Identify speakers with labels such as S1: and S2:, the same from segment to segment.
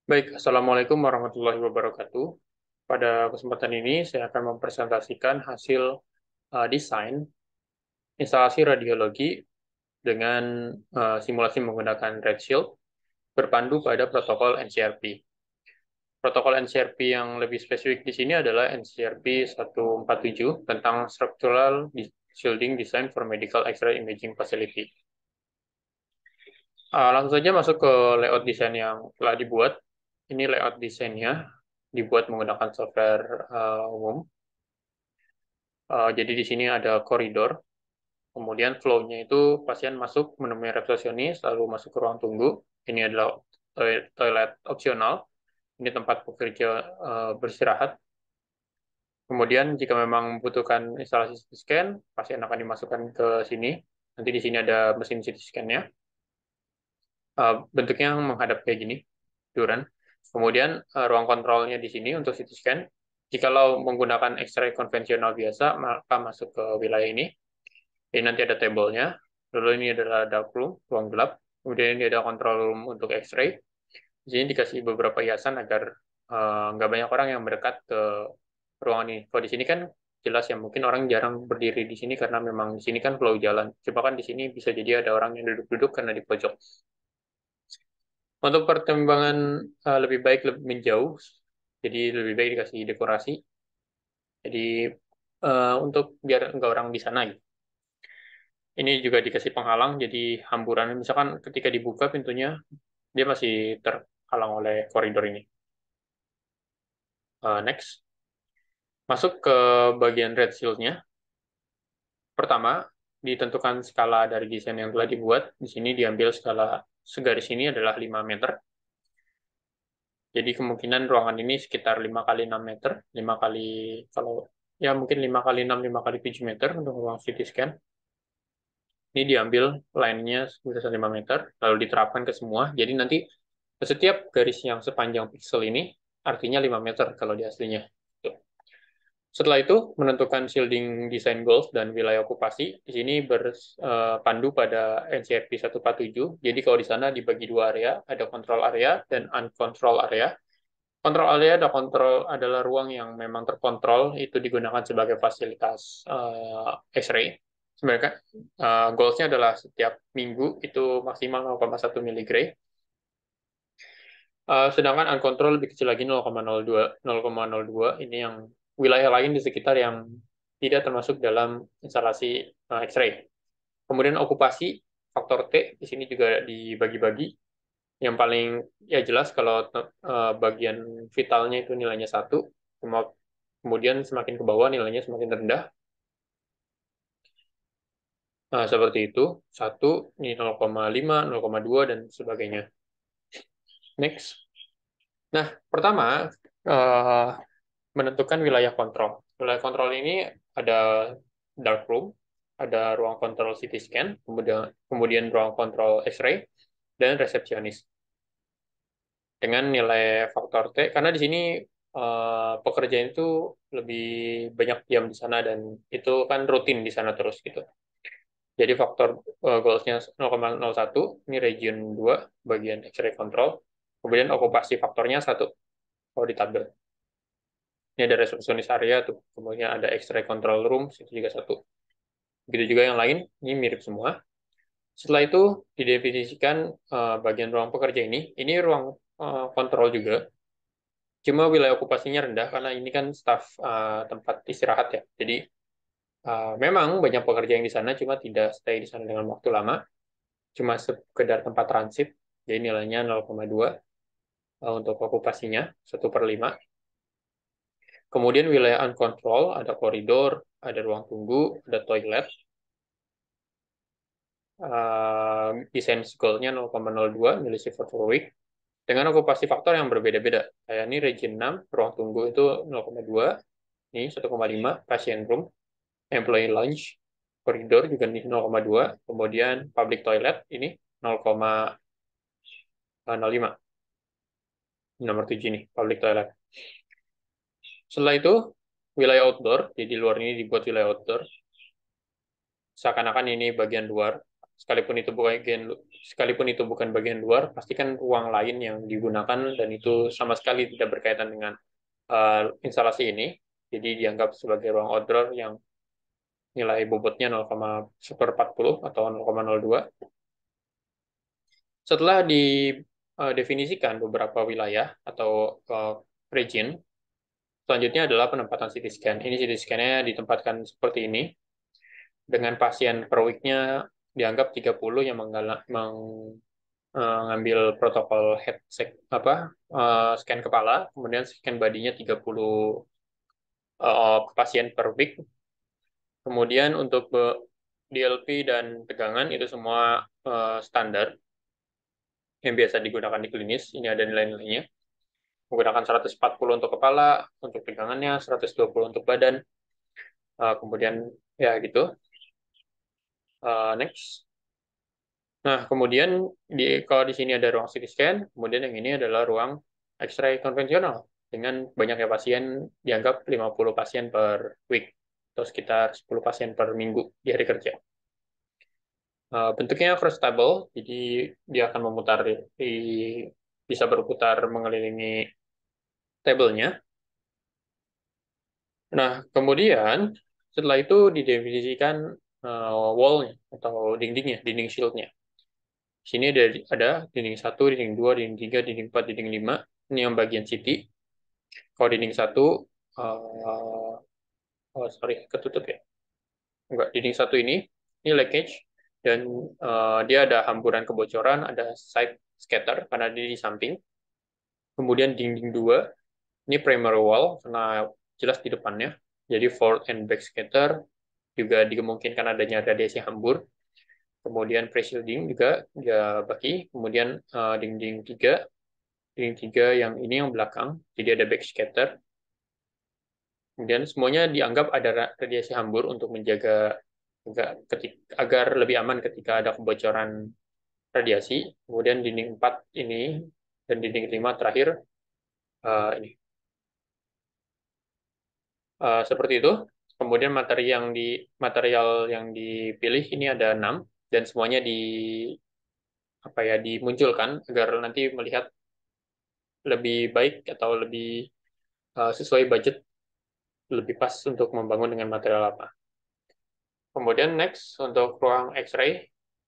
S1: Baik, Assalamualaikum warahmatullahi wabarakatuh. Pada kesempatan ini, saya akan mempresentasikan hasil desain instalasi radiologi dengan simulasi menggunakan Redshield berpandu pada protokol NCRP. Protokol NCRP yang lebih spesifik di sini adalah NCRP 147 tentang Structural Shielding Design for Medical X-ray Imaging Facility. Langsung saja masuk ke layout desain yang telah dibuat. Ini layout desainnya, dibuat menggunakan software umum. Jadi di sini ada koridor, kemudian flow-nya itu pasien masuk menemui resepsionis, lalu masuk ke ruang tunggu. Ini adalah toilet opsional. Ini tempat pekerja beristirahat. Kemudian jika memang membutuhkan instalasi CT scan, pasien akan dimasukkan ke sini. Nanti di sini ada mesin CT scan-nya. Bentuknya menghadap kayak gini, duran. Kemudian ruang kontrolnya di sini untuk CT scan. Jikalau menggunakan X-ray konvensional biasa, maka masuk ke wilayah ini. Ini nanti ada tabelnya. Lalu ini adalah dark room, ruang gelap. Kemudian ini ada control room untuk X-ray. Di sini dikasih beberapa hiasan agar nggak banyak orang yang mendekat ke ruangan ini. Kalau di sini kan jelas ya, mungkin orang jarang berdiri di sini karena memang di sini kan flow jalan. Coba kan di sini bisa jadi ada orang yang duduk-duduk karena di pojok. Untuk pertimbangan lebih baik lebih menjauh, jadi lebih baik dikasih dekorasi. Jadi untuk biar nggak orang di sana gitu. Ini juga dikasih penghalang, jadi hamburan. Misalkan ketika dibuka pintunya, dia masih terhalang oleh koridor ini. Next, masuk ke bagian red shield-nya. Pertama, ditentukan skala dari desain yang telah dibuat. Di sini diambil skala segaris ini adalah 5 meter. Jadi kemungkinan ruangan ini sekitar 5 kali 6 meter. 5 kali, kalau ya mungkin 5 kali 6, 5 kali 7 meter untuk ruang CT scan. Ini diambil line-nya sebesar 5 meter, lalu diterapkan ke semua. Jadi nanti setiap garis yang sepanjang pixel ini artinya 5 meter kalau di aslinya. Setelah itu, menentukan shielding design goals dan wilayah okupasi. Di sini berpandu pada NCRP 147. Jadi kalau di sana dibagi dua area, ada control area dan uncontrol area. Kontrol area ada kontrol adalah ruang yang memang terkontrol, itu digunakan sebagai fasilitas X-ray. Sebenarnya goalsnya adalah setiap minggu itu maksimal 0,1 miligray. Sedangkan uncontrol lebih kecil lagi 0,02 ini yang wilayah lain di sekitar yang tidak termasuk dalam instalasi X-ray. Kemudian okupasi faktor T di sini juga dibagi-bagi. Yang paling ya jelas kalau bagian vitalnya itu nilainya 1, kemudian semakin ke bawah nilainya semakin rendah. Nah, seperti itu, 1, ini 0,5, 0,2, dan sebagainya. Next. Nah, pertama, eh, menentukan wilayah kontrol. Wilayah kontrol ini ada dark room, ada ruang kontrol CT scan, kemudian ruang kontrol X-ray, dan resepsionis. Dengan nilai faktor T, karena di sini pekerja itu lebih banyak diam di sana dan itu kan rutin di sana terus gitu. Jadi faktor goalsnya 0,01, ini region 2, bagian X-ray control. Kemudian okupasi faktornya 1, kalau di tabel. Ini ada resepsionis area tuh, kemudian ada X-ray control room, itu juga 1. Begitu juga yang lain, ini mirip semua. Setelah itu didefinisikan bagian ruang pekerja ini ruang kontrol juga. Cuma wilayah okupasinya rendah karena ini kan staf tempat istirahat ya. Jadi memang banyak pekerja yang di sana, cuma tidak stay di sana dengan waktu lama. Cuma sekedar tempat transit. Jadi nilainya 0,2 untuk okupasinya, 1/5. Kemudian wilayah uncontrol, ada koridor, ada ruang tunggu, ada toilet. Desain goal-nya 0,02 milisievert per week. Dengan okupasi faktor yang berbeda-beda. Kayak ini region 6, ruang tunggu itu 0,2, ini 1,5, pasien room, employee lounge, koridor juga nih 0,2, kemudian public toilet ini 0,05, nomor 7 nih, public toilet. Setelah itu, wilayah outdoor, jadi di luar ini dibuat wilayah outdoor, seakan-akan ini bagian luar, sekalipun itu sekalipun itu bukan bagian luar, pastikan ruang lain yang digunakan dan itu sama sekali tidak berkaitan dengan instalasi ini. Jadi dianggap sebagai ruang outdoor yang nilai bobotnya 0,140 atau 0,02. Setelah didefinisikan beberapa wilayah atau region, selanjutnya adalah penempatan CT scan. Ini CT scan-nya ditempatkan seperti ini, dengan pasien per week-nya dianggap 30 yang mengambil protokol head scan kepala, kemudian scan bodinya 30 pasien per week. Kemudian untuk DLP dan tegangan itu semua standar yang biasa digunakan di klinis. Ini ada nilai-nilainya. Menggunakan 140 untuk kepala, untuk tegangannya, 120 untuk badan. Kemudian ya gitu. Next. Nah, kemudian kalau di sini ada ruang CT scan, kemudian yang ini adalah ruang X-ray konvensional dengan banyaknya pasien, dianggap 50 pasien per week atau sekitar 10 pasien per minggu di hari kerja. Bentuknya cross-table, jadi dia akan memutar bisa berputar mengelilingi tabelnya. Nah, kemudian setelah itu didefinisikan wall-nya atau dindingnya, dinding shield-nya. Di sini ada dinding 1, dinding 2, dinding 3, dinding 4, dinding 5. Ini yang bagian CT. Kalau dinding 1, sorry, ketutup ya. Enggak, dinding 1 ini leakage. Dan dia ada hamburan kebocoran, ada side scatter karena dia di samping. Kemudian dinding 2, ini primary wall, karena jelas di depannya. Jadi forward and back scatter, juga dimungkinkan adanya radiasi hambur. Kemudian pre-shielding juga dia bagi. Kemudian dinding 3, dinding 3 yang ini yang belakang, jadi ada back scatter. Kemudian semuanya dianggap ada radiasi hambur untuk menjaga agar lebih aman ketika ada kebocoran radiasi. Kemudian dinding 4 ini dan dinding 5 terakhir ini. Seperti itu. Kemudian material yang dipilih ini ada 6 dan semuanya dimunculkan agar nanti melihat lebih baik atau lebih sesuai budget, lebih pas untuk membangun dengan material apa. Kemudian next untuk ruang X-ray,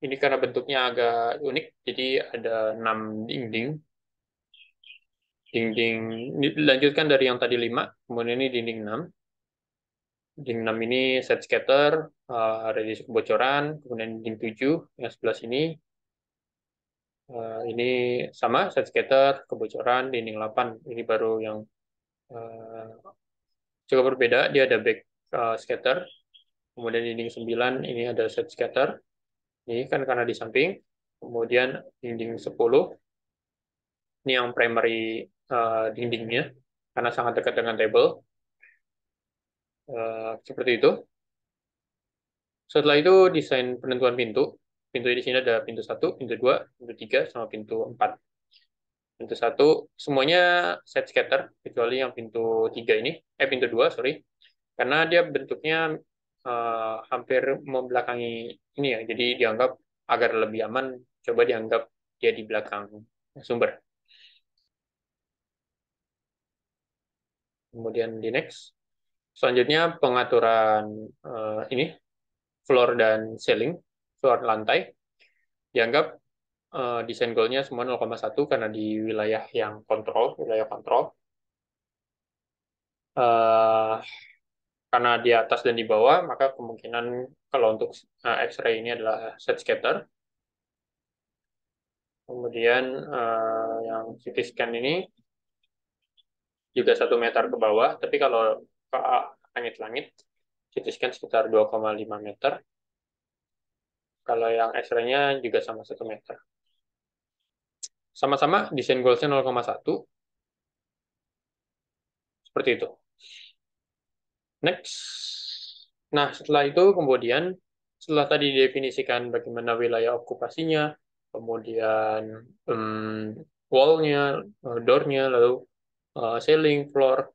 S1: ini karena bentuknya agak unik, jadi ada 6 dinding. Dinding dilanjutkan dari yang tadi 5, kemudian ini dinding 6. Dinding 6 ini set scatter, radiasi kebocoran, kemudian dinding 7 yang sebelah sini. Ini sama, set scatter, kebocoran, dinding 8. Ini baru yang cukup berbeda, dia ada back scatter. Kemudian dinding 9 ini ada set scatter. Ini kan karena di samping. Kemudian dinding 10 ini yang primary dindingnya karena sangat dekat dengan table. Seperti itu. Setelah itu desain penentuan pintu. Pintu di sini ada pintu 1, pintu 2, pintu 3, sama pintu 4. Pintu 1 semuanya set scatter kecuali yang pintu 3 ini, pintu 2 sorry. Karena dia bentuknya hampir membelakangi ini ya. Jadi dianggap agar lebih aman, coba dianggap dia di belakang sumber. Kemudian di next. Selanjutnya pengaturan ini floor dan ceiling, floor lantai. Dianggap desain goalnya semua 0,1 karena di wilayah yang wilayah kontrol. Karena di atas dan di bawah, maka kemungkinan kalau untuk X-ray ini adalah set scatter. Kemudian yang CT scan ini juga 1 meter ke bawah, tapi kalau ke langit-langit, CT scan sekitar 2,5 meter. Kalau yang X-ray-nya juga sama 1 meter. Sama-sama desain goalsnya 0,1. Seperti itu. Next. Nah, setelah itu kemudian, setelah tadi didefinisikan bagaimana wilayah okupasinya, kemudian wall-nya, door-nya, lalu ceiling, floor,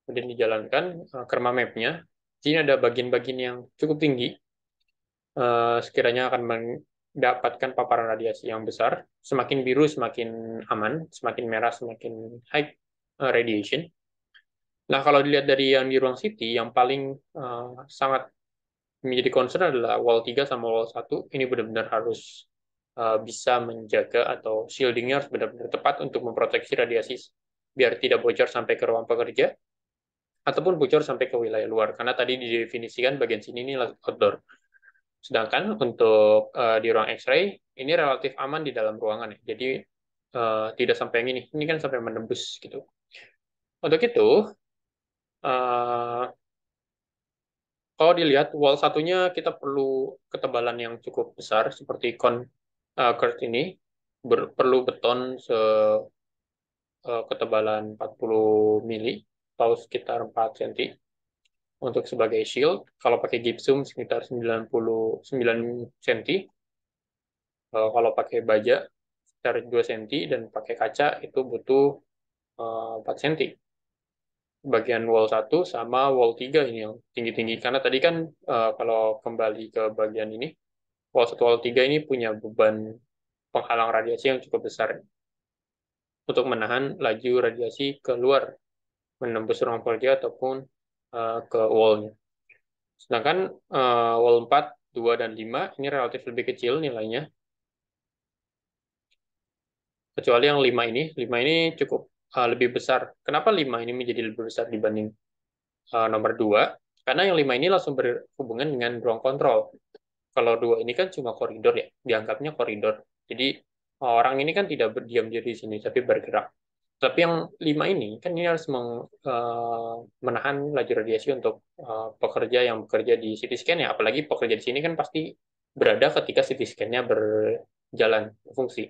S1: kemudian dijalankan kerma map-nya. Di sini ada bagian-bagian yang cukup tinggi, sekiranya akan dapatkan paparan radiasi yang besar. Semakin biru semakin aman, semakin merah semakin high radiation. Nah, kalau dilihat dari yang di ruang CT, yang paling sangat menjadi concern adalah wall 3 sama wall 1. Ini benar-benar harus bisa menjaga atau shieldingnya harus benar-benar tepat untuk memproteksi radiasi biar tidak bocor sampai ke ruang pekerja ataupun bocor sampai ke wilayah luar. Karena tadi didefinisikan bagian sini ini outdoor. Sedangkan untuk di ruang X-ray ini relatif aman di dalam ruangan ya. Jadi tidak sampai yang ini kan sampai menembus gitu. Untuk itu uh, kalau dilihat wall satunya kita perlu ketebalan yang cukup besar seperti concrete ini perlu beton ketebalan 40 mili atau sekitar 4 cm untuk sebagai shield. Kalau pakai gypsum sekitar 99 cm. Kalau pakai baja sekitar 2 cm dan pakai kaca itu butuh 4 cm. Bagian wall satu sama wall 3 ini yang tinggi-tinggi. Karena tadi kan kalau kembali ke bagian ini, wall 1 wall 3 ini punya beban penghalang radiasi yang cukup besar untuk menahan laju radiasi keluar, menembus ruang kerja ataupun ke wall-nya. Sedangkan wall 4, 2, dan 5 ini relatif lebih kecil nilainya. Kecuali yang 5 ini cukup lebih besar. Kenapa 5 ini menjadi lebih besar dibanding nomor 2? Karena yang 5 ini langsung berhubungan dengan ruang kontrol. Kalau 2 ini kan cuma koridor ya, dianggapnya koridor. Jadi orang ini kan tidak berdiam diri di sini, tapi bergerak. Tapi yang 5 ini kan ini harus menahan laju radiasi untuk pekerja yang bekerja di CT scan ya. Apalagi pekerja di sini kan pasti berada ketika CT scan-nya berjalan fungsi.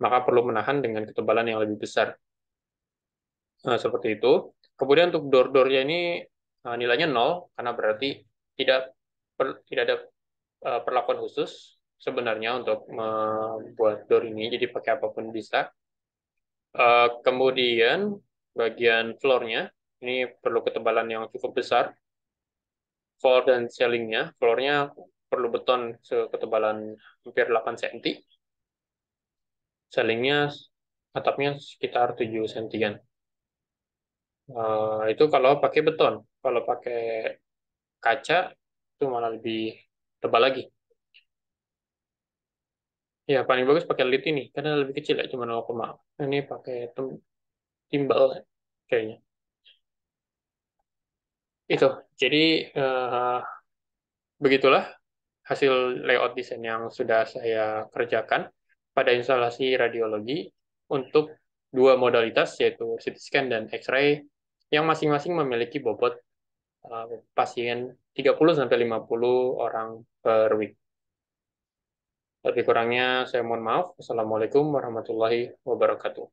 S1: Maka perlu menahan dengan ketebalan yang lebih besar. Nah, seperti itu. Kemudian untuk door-door-nya ini nilainya 0 karena berarti tidak ada perlakuan khusus sebenarnya untuk membuat door ini, jadi pakai apapun bisa. Kemudian bagian floor-nya ini perlu ketebalan yang cukup besar. Floor dan ceiling-nya, floor-nya perlu beton seketebalan hampir 8 cm. Ceiling-nya atapnya sekitar 7 cm. Itu kalau pakai beton. Kalau pakai kaca itu malah lebih tebal lagi. Ya, paling bagus pakai lead ini karena lebih kecil ya, cuma 0, ini pakai timbal kayaknya. Itu. Jadi begitulah hasil layout desain yang sudah saya kerjakan pada instalasi radiologi untuk dua modalitas yaitu CT scan dan X-ray yang masing-masing memiliki bobot pasien 30 sampai 50 orang per week. Lebih kurangnya saya mohon maaf. Wassalamualaikum warahmatullahi wabarakatuh.